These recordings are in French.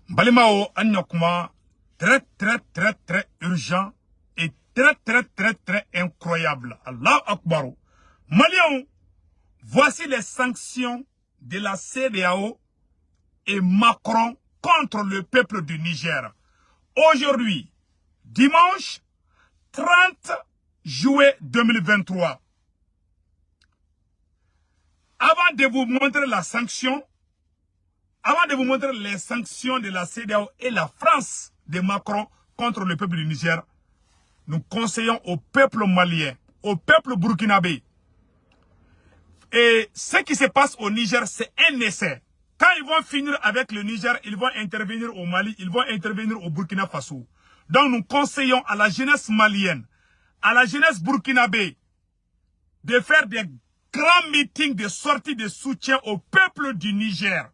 Balimao Anyokuma, très urgent et très incroyable. Allah Akbar. Maliens, voici les sanctions de la CEDEAO et Macron contre le peuple du Niger. Aujourd'hui, dimanche 30 juillet 2023. Avant de vous montrer la sanction, avant de vous montrer les sanctions de la CEDEAO et la France de Macron contre le peuple du Niger, nous conseillons au peuple malien, au peuple burkinabé. Et ce qui se passe au Niger, c'est un essai. Quand ils vont finir avec le Niger, ils vont intervenir au Mali, ils vont intervenir au Burkina Faso. Donc nous conseillons à la jeunesse malienne, à la jeunesse burkinabé, de faire des grands meetings de sortie de soutien au peuple du Niger.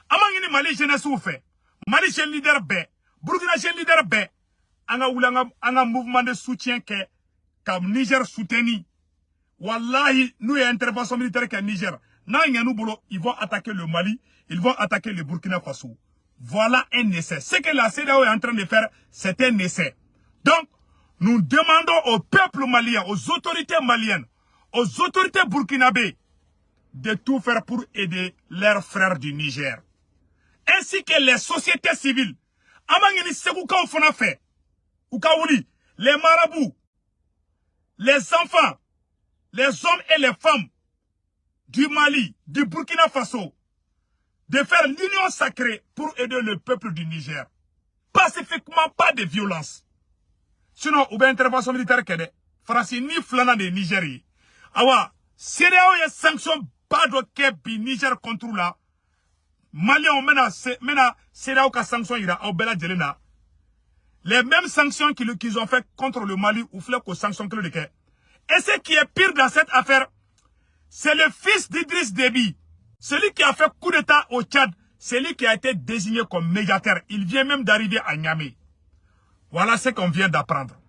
Amangini Mali jeunesse ou fait, Mali jeune leader B, Burkina jeune leader B, un mouvement de soutien comme Niger soutenu. Wallahi, nous y a intervention militaire qu'à Niger. Ils vont attaquer le Mali, ils vont attaquer le Burkina Faso. Voilà un essai. Ce que la CEDEAO est en train de faire, c'est un essai. Donc, nous demandons au peuple malien, aux autorités maliennes, aux autorités burkinabées, de tout faire pour aider leurs frères du Niger. Ainsi que les sociétés civiles. Amangini Sekouka ou Fonafe, Oukaouli, les marabouts, les enfants, les hommes et les femmes du Mali, du Burkina Faso, de faire l'union sacrée pour aider le peuple du Niger. Pacifiquement, pas de violence. Sinon, ou bien intervention militaire qu'elle France ni flana de Nigerie. Awa, CEDEAO y a sanction pas de kebi Niger contre la. Mali on mena CEDEAO ka sanction ira au bela djelena. Les mêmes sanctions qu'ils ont fait contre le Mali ou fleur qu'aux sanctions que le déquet. Et ce qui est pire dans cette affaire, c'est le fils d'Idriss Déby. Celui qui a fait coup d'état au Tchad, celui qui a été désigné comme médiateur. Il vient même d'arriver à Niamey. Voilà ce qu'on vient d'apprendre.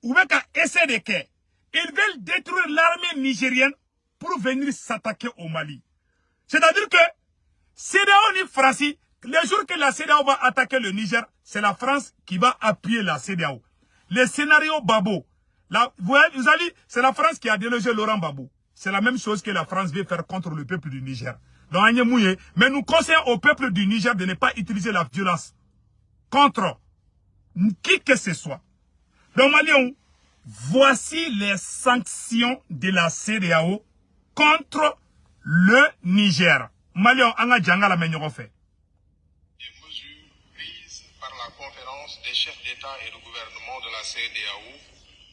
Ils veulent détruire l'armée nigérienne pour venir s'attaquer au Mali. C'est-à-dire que CEDEAO ni France, les jours que la CEDEAO va attaquer le Niger, c'est la France qui va appuyer la CEDEAO. Le scénario Babo, vous avez, c'est la France qui a délogé Laurent Gbagbo. C'est la même chose que la France veut faire contre le peuple du Niger. Donc, mais nous conseillons au peuple du Niger de ne pas utiliser la violence contre qui que ce soit. Donc, Maliens, voici les sanctions de la CEDEAO contre le Niger. Maliens, on a déjà la meilleure fait. Des mesures prises par la conférence des chefs d'État et de gouvernement de la CEDEAO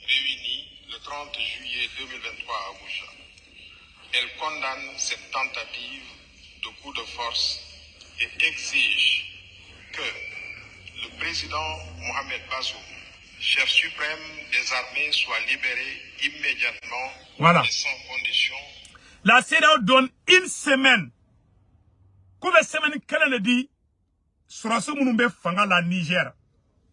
réunie le 30 juillet 2023 à Abuja. Elle condamne cette tentative de coup de force et exige que le président Mohamed Bazoum, chef suprême des armées, soit libéré immédiatement et sans condition. La CEDEAO donne une semaine. Combien de semaines qu'elle a dit sur ce mounumbe fanga la Niger.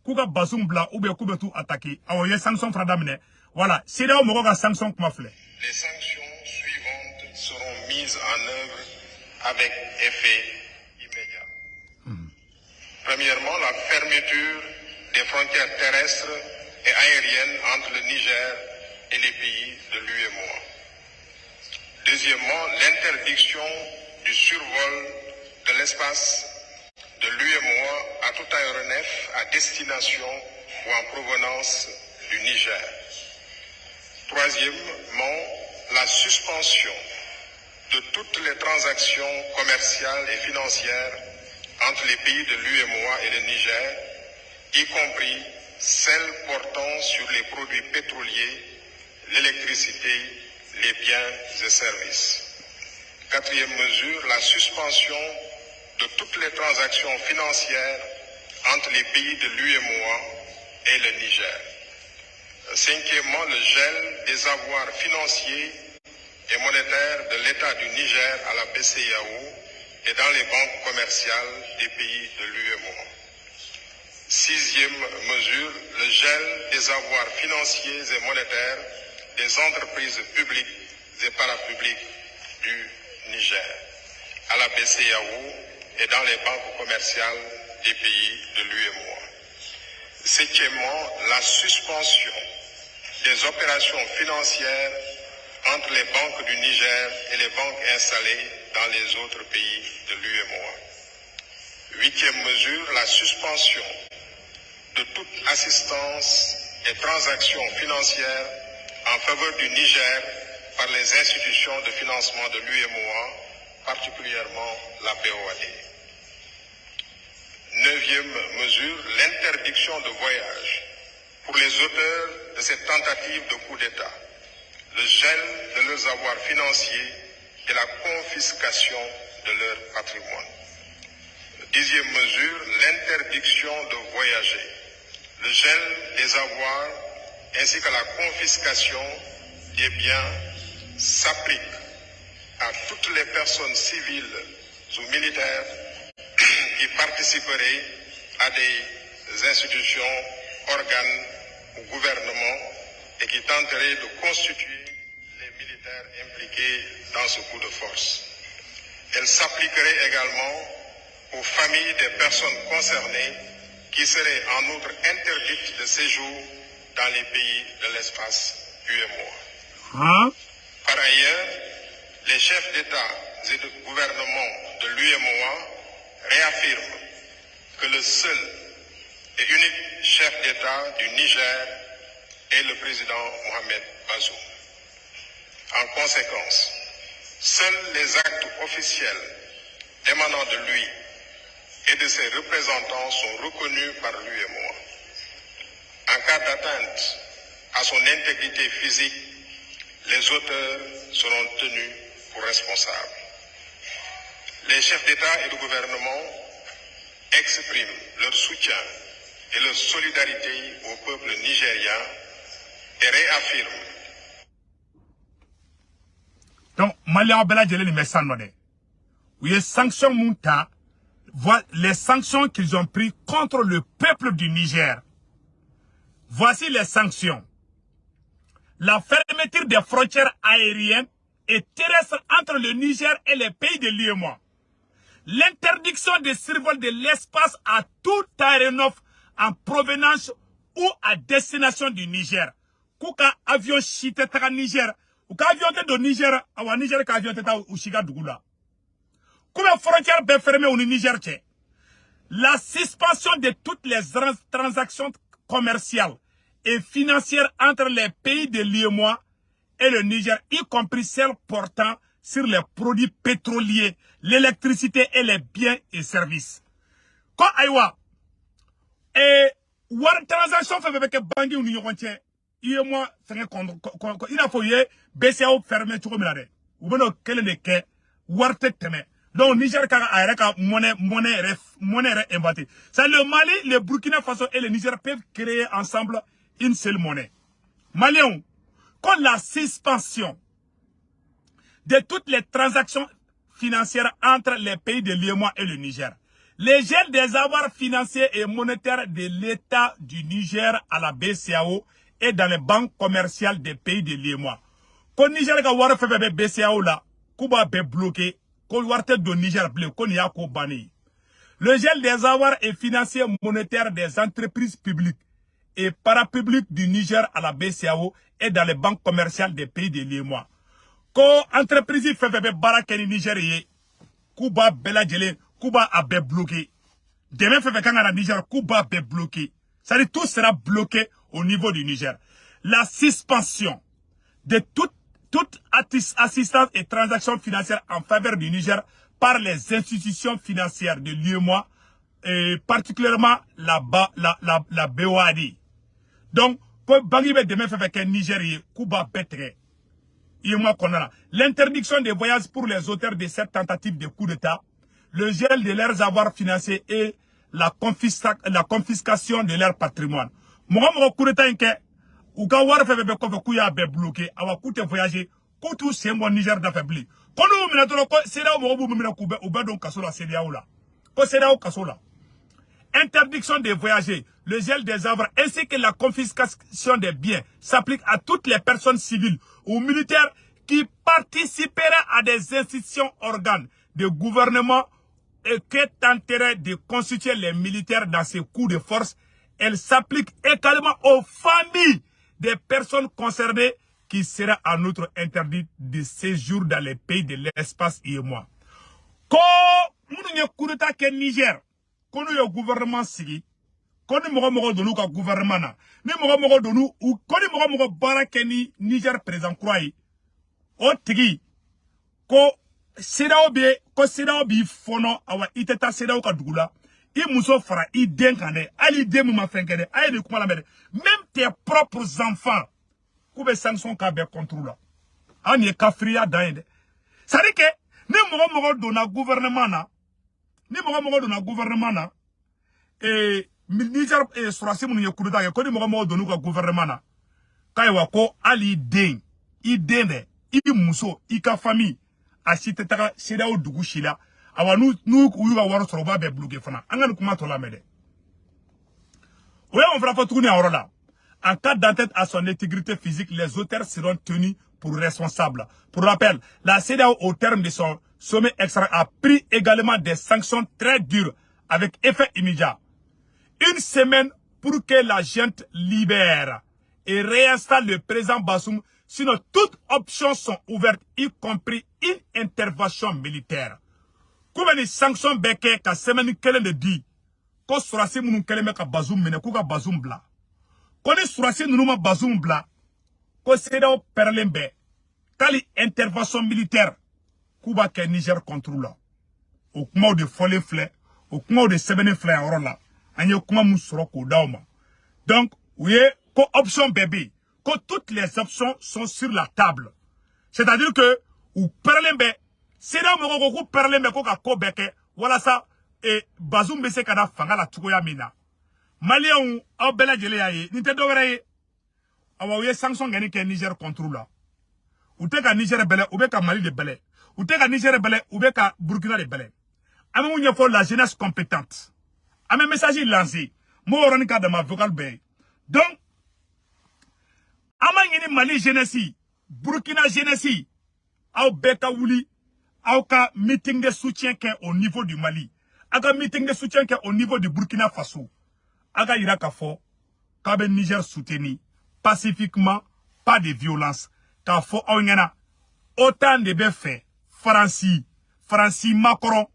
Kouga Bazoum bla ou bien koube tout attaqué. Alors il y a sanctions fradamine. Voilà, CEDEAO me regarde sanctions comme flé. Les sanctions suivantes seront mises en œuvre avec effet immédiat. Premièrement, la fermeture des frontières terrestres et aériennes entre le Niger et les pays de l'UEMOA. Deuxièmement, l'interdiction du survol de l'espace de l'UEMOA à tout aéronef à destination ou en provenance du Niger. Troisièmement, la suspension de toutes les transactions commerciales et financières entre les pays de l'UEMOA et le Niger, y compris celles portant sur les produits pétroliers, l'électricité, les biens et services. Quatrième mesure, la suspension de toutes les transactions financières entre les pays de l'UEMOA et le Niger. Cinquièmement, le gel des avoirs financiers et monétaires de l'État du Niger à la BCEAO et dans les banques commerciales des pays de l'UEMOA. Sixième mesure, le gel des avoirs financiers et monétaires des entreprises publiques et parapubliques du Niger. à la BCEAO et dans les banques commerciales des pays de l'UEMOA. Septièmement, la suspension des opérations financières entre les banques du Niger et les banques installées dans les autres pays de l'UEMOA. Huitième mesure, la suspension de toute assistance et transactions financières en faveur du Niger par les institutions de financement de l'UEMOA, particulièrement la BOAD. Neuvième mesure, l'interdiction de voyage pour les auteurs de cette tentative de coup d'État, le gel de leurs avoirs financiers et la confiscation de leur patrimoine. Dixième mesure, l'interdiction de voyager, le gel des avoirs ainsi que la confiscation des biens s'applique à toutes les personnes civiles ou militaires qui participeraient à des institutions, organes ou gouvernements et qui tenteraient de constituer les militaires impliqués dans ce coup de force. Elle s'appliquerait également aux familles des personnes concernées qui seraient en outre interdites de séjour dans les pays de l'espace UEMOA. Par ailleurs, les chefs d'État et de gouvernement de l'UEMOA réaffirment que le seul et unique chef d'État du Niger est le président Mohamed Bazoum. En conséquence, seuls les actes officiels émanant de lui et de ses représentants sont reconnus par l'UEMOA. En cas d'atteinte à son intégrité physique, les auteurs seront tenus pour responsables. Les chefs d'État et de gouvernement expriment leur soutien et leur solidarité au peuple nigérien et réaffirment. Donc, Malien Bela Djelé mais ça non. Oui, les sanctions Mounta, voilà les sanctions qu'ils ont prises contre le peuple du Niger. Voici les sanctions. La fermeture des frontières aériennes et terrestres entre le Niger et les pays de l'UEMOA. L'interdiction des survols de l'espace à tout aéronef en provenance ou à destination du Niger. Kouka avion chité taka Niger. Ou ka avion te do Niger, awa Niger ka avion te ta ou chiga dougoula. Combien de frontières bien fermées au Niger tché? La suspension de toutes les transactions commerciales et financières entre les pays de l'UEMOA et le Niger, y compris celles portant sur les produits pétroliers, l'électricité et les biens et services. Quand aïwa, et war transaction fait avec bangi ou n'yongo tché, UEMOA fait il a fallu BCAO fermer tout comme là. Ou bien quel est le cas, war te teme. Donc Niger a monnaie inventée. C'est le Mali, le Burkina Faso et le Niger peuvent créer ensemble une seule monnaie. Maliens, quand la suspension de toutes les transactions financières entre les pays de l'UEMOA et le Niger, les gels des avoirs financiers et monétaires de l'État du Niger à la BCAO et dans les banques commerciales des pays de l'UEMOA. Quand Niger a fait BCAO là, Kuba be bloqué. Le gel des avoirs et financiers monétaires des entreprises publiques et parapubliques du Niger à la BCAO et dans les banques commerciales des pays de l'UEMOA. Quand entreprise fait barakeni Nigeria, Kuba Beladjele, Kuba a be bloqué. Demain fait à Niger, Kuba be bloqué. Ça dit tout sera bloqué au niveau du Niger. La suspension de toute assistance et transactions financières en faveur du Niger par les institutions financières de l'UEMOA, et particulièrement la BOAD. Donc, pour Bangibe demain fait qu'un Nigérien, Kuba Betre, l'interdiction des voyages pour les auteurs de cette tentative de coup d'État, le gel de leurs avoirs financiers et la confiscation de leur patrimoine. Moi, coup d'État ou ka war fe be ko ku ya be bloqué awa ku te voyager ko tout c'est mon Niger d'affaibli ko no mina to ko sera mo bu mina ku be o be don kasola sera ou là ko sera o kasola. Interdiction de voyager, le gel des avoirs ainsi que la confiscation des biens s'applique à toutes les personnes civiles ou militaires qui participeraient à des institutions organes de gouvernement et qui tenterait de constituer les militaires dans ces coups de force, elle s'applique également aux familles des personnes concernées qui seraient en outre interdites de séjour dans les pays de l'espace UEMOA. Ko nous y coup d'état ke Niger, ko nous y gouvernement sigi, ko ni mogo donu ka gouvernement na, ni mogo donu ou ko ni mogo bara ke ni Niger président croix o tigi ko Sedao bi fono awa iteta sedao ka dugula i muso fara i den kane ali den mu ma fenkene ay ni kuma la mede même tes propres enfants kube sanction ka be contrôle ani kafriya dainde ça dit que ni mogo dona gouvernement na Niger surasi mun ye kuruta ke ko ni mogo donu ka gouvernement na kaywa ko ali den i dende i muso i ka famille asite taka sedao dugu shila awa nu uyuga waro soroba be bloqué fana angani kuma tola mede oya on fera tuguni ahorola en cas d'atteinte à son intégrité physique les auteurs seront tenus pour responsables. Pour rappel, la CEDEAO au terme de son sommet extra a pris également des sanctions très dures avec effet immédiat. Une semaine pour que la junte libère et réinstalle le président Bassoum. Sinon, toutes options sont ouvertes, y compris une intervention militaire. Comme les sanctions beke ka semaine kelen de di, ko surasi munu keleme ka Bazoum mene ko ka Bazoum bla. Ko ni surasi nunu ma Bazoum bla, ko sedao perlembe, kali intervention militaire, kuba ke Niger contrôle. Au kuma de folle flé, au kuma de sebene flé en là, anye kuma musoro ko dauma. Donc, oui, ko option bébé. Que toutes les options sont sur la table. C'est-à-dire que, ou perlembe, c'est là où perlembe ko ka ko beke, voilà ça, et Bazoum bese kada fanga la tukoya mina. Malien ou, au bela jele ya ye, nite dogere ye, awa ouye sanction gani ke Niger contrôle. Ou te ka Niger bele, ou be ka Mali de bele. Ou te ka Niger bele, ou be ka Burkina de bele. Ame ou faut la jeunesse compétente. Ame message lancé. Mo orani ka de ma vocal be. Donc, Amangini Mali jeunesse, Burkina jeunesse, au beka wuli, au ka meeting de soutien qui est au niveau du Mali, aga meeting de soutien qui est au niveau du Burkina Faso, aga iraka fo, kabe Niger soutenu, pacifiquement, pas de violence, ka fo onyana, autant de be fait, Franci Macron,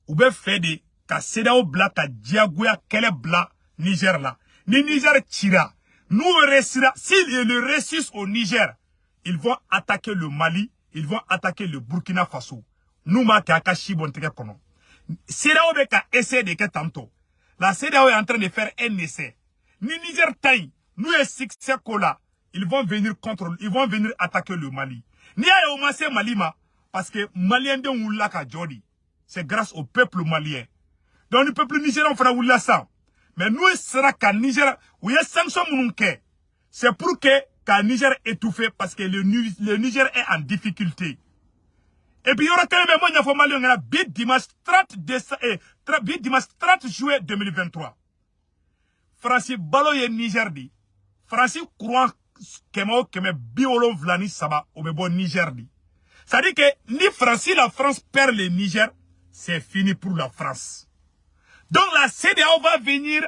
ou be fait de, ka sedao bla, ka diagouya kele bla, Niger la, ni Niger tira, nous s'ils le réussissent au Niger, ils vont attaquer le Mali, ils vont attaquer le Burkina Faso. Nous marquons Chibonte kono. CEDEAO beka essayer de que tantôt. La CEDEAO est en train de faire un essai. Ni Niger taille, nous et succès kola, ils vont venir attaquer le Mali. Ni a commencé Malima parce que Malien de Oulaka Jodi, c'est grâce au peuple malien. Donc le peuple nigérien fera Oula ça. Mais nous, sera qu'à Niger, où il y a sanctions mounouké. C'est pour que Niger étouffé parce que le Niger est en difficulté. Et puis, il y aura quand même un information, il y a dimanche 30 juillet 2023. Francis Baloye Niger dit, Francis croit que biolo vlani saba au bon Niger dit. Ça dit que ni Francis, la France perd le Niger, c'est fini pour la France. Donc la CEDEAO va venir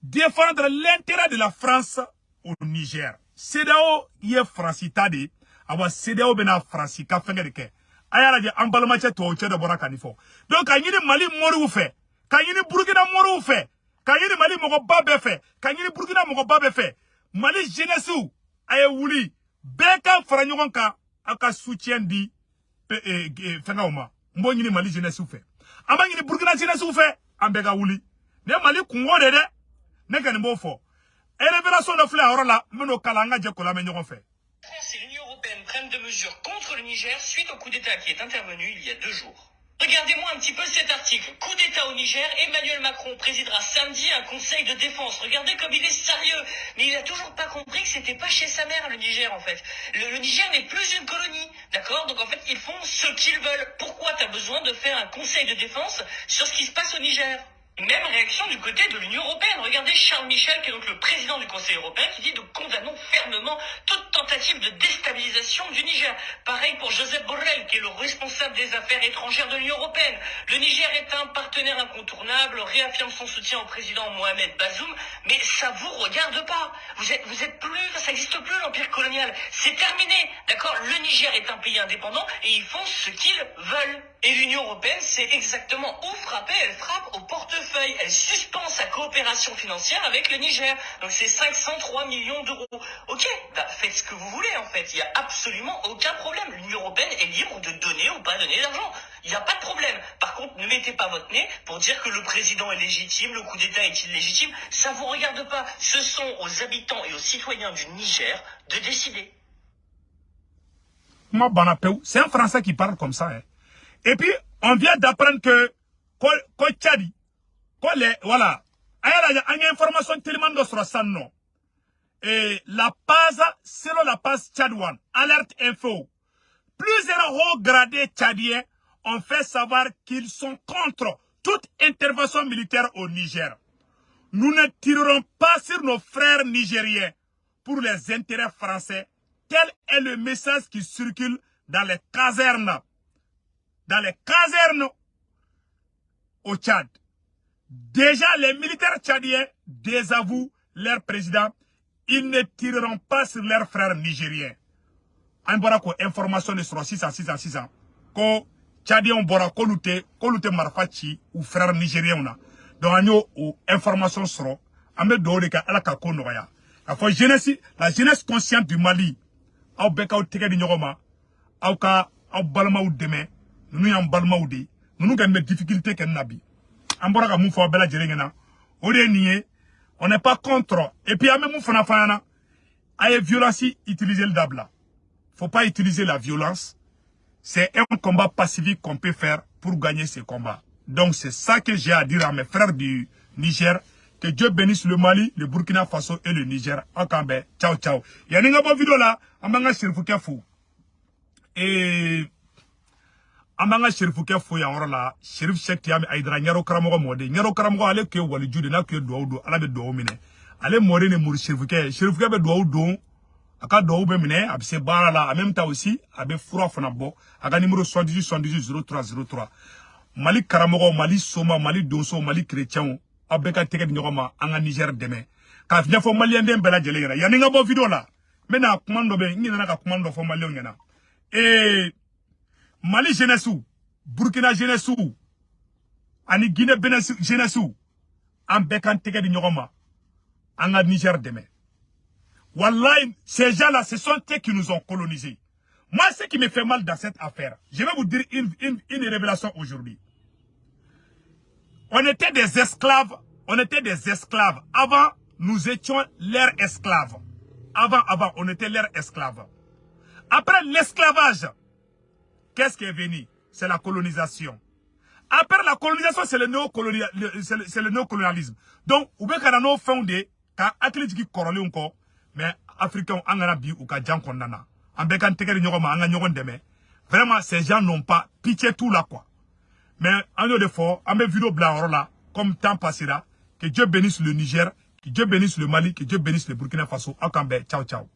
défendre l'intérêt de la France au Niger. CEDEAO y est francitade, awa CEDEAO bena francika fenge de ke. Ayala je ambalamache to oche de bora kanifo. Donc kanyini Mali moru fe, kanyini Burkina moru fe, kanyini Mali moko babe fe, kanyini Burkina moko babe fe. Mali jeunesse aye wuli beka faranyogon ka aka soutien di fenga oma. Mbo nyini Mali jeunesse fe. Ama nyini Burkina jeunesse fe. Ambega wuli ne Mali kungo de ne gani mo fo et révélation de fleur là meno kalanga je kola me ñogon fait. France et l'Union européenne prennent de mesures contre le Niger suite au coup d'état qui est intervenu il y a 2 jours. Regardez-moi un petit peu cet article. Coup d'état au Niger, Emmanuel Macron présidera samedi un conseil de défense. Regardez comme il est sérieux. Mais il a toujours pas compris que c'était pas chez sa mère le Niger en fait. Le Niger n'est plus une colonie, d'accord? Donc en fait ils font ce qu'ils veulent. Pourquoi t'as besoin de faire un conseil de défense sur ce qui se passe au Niger? Même réaction du côté de l'Union européenne. Regardez Charles Michel, qui est donc le président du Conseil européen, qui dit « Nous condamnons fermement toute tentative de déstabilisation du Niger ». Pareil pour Joseph Borrell, qui est le responsable des affaires étrangères de l'Union européenne. Le Niger est un partenaire incontournable, réaffirme son soutien au président Mohamed Bazoum, mais ça vous regarde pas. Vous êtes plus, ça n'existe plus l'empire colonial. C'est terminé, d'accord? Le Niger est un pays indépendant et ils font ce qu'ils veulent. Et l'Union européenne sait exactement où frapper, elle frappe au portefeuille. Elle suspend sa coopération financière avec le Niger. Donc c'est 503 millions d'euros. Ok, bah faites ce que vous voulez en fait. Il n'y a absolument aucun problème. L'Union européenne est libre de donner ou pas donner d'argent. Il n'y a pas de problème. Par contre, ne mettez pas votre nez pour dire que le président est légitime, le coup d'État est illégitime. Ça vous regarde pas. Ce sont aux habitants et aux citoyens du Niger de décider. C'est un Français qui parle comme ça. Hein. Et puis, on vient d'apprendre que Tchadi, voilà, il y a une information tellement de ça, non. Et la base, selon la base Tchadouane, alerte info, plusieurs hauts gradés tchadiens ont fait savoir qu'ils sont contre toute intervention militaire au Niger. Nous ne tirerons pas sur nos frères nigériens pour les intérêts français. Tel est le message qui circule dans les casernes. Dans les casernes au Tchad. Déjà, les militaires tchadiens désavouent leur président. Ils ne tireront pas sur leurs frères nigériens. On bora ko information de sur 600. Ko tchadien bora ko lute marfachi ou frères nigériens na. Donc anyo ou information sur amé do de ka ala ka ko noya. La jeunesse consciente du Mali. Au beka ou teke di nyogoma. Au ka au balma ou deme. Nous y balma de nous avons des difficultés que nabi ambora ka mufo bela jerengena ode nié on n'est pas contre et puis même fana fana ay violence utiliser le dabla faut pas utiliser la violence c'est un combat pacifique qu'on peut faire pour gagner ce combat donc c'est ça que j'ai à dire à mes frères du Niger que Dieu bénisse le Mali le Burkina Faso et le Niger Akambe ciao ciao yani nga bo vidéo là amanga sherifu kefu et amanga sherifu ke fo ya la sherif Cheikh Tiami Aidara nyaro karamogo mode nyaro karamogo ale ke wali jude na ke do ala be do mine ale mode ne mur sherifu ke be do aka do be mine abse bara la en même temps aussi abe fura fana bo aga numéro 78 Mali karamogo Mali soma Mali donso Mali chrétien abeka teke nyogoma anga Niger deme ka fnya fo malien dem bela jele ya ni nga bo vidéo la mena commando be ngi na ka commando fo malien ngena et Mali jeunesse ou, Burkina jeunesse ou, ani Guinée jeunesse ou, en bekan teke di nyogoma, en Niger demain. Wallahi, ces gens-là, ce sont eux qui nous ont colonisés. Moi, ce qui me fait mal dans cette affaire, je vais vous dire une révélation aujourd'hui. On était des esclaves. Avant, nous étions leurs esclaves. Avant, on était leurs esclaves. Après l'esclavage, qu'est-ce qui est venu? C'est la colonisation. Après la colonisation, c'est le néocolonialisme. Donc, ou bien qu'on a fondé, quand athlète qui corrole encore, mais africain, on a ou ka jan kondana. En bekan teke nyogoma, on a deme. Vraiment, ces gens n'ont pas pitié tout là, quoi. Mais, en de fois, en mes vidéos blanc là, comme temps passé là, que Dieu bénisse le Niger, que Dieu bénisse le Mali, que Dieu bénisse le Burkina Faso. Akambe, ciao, ciao.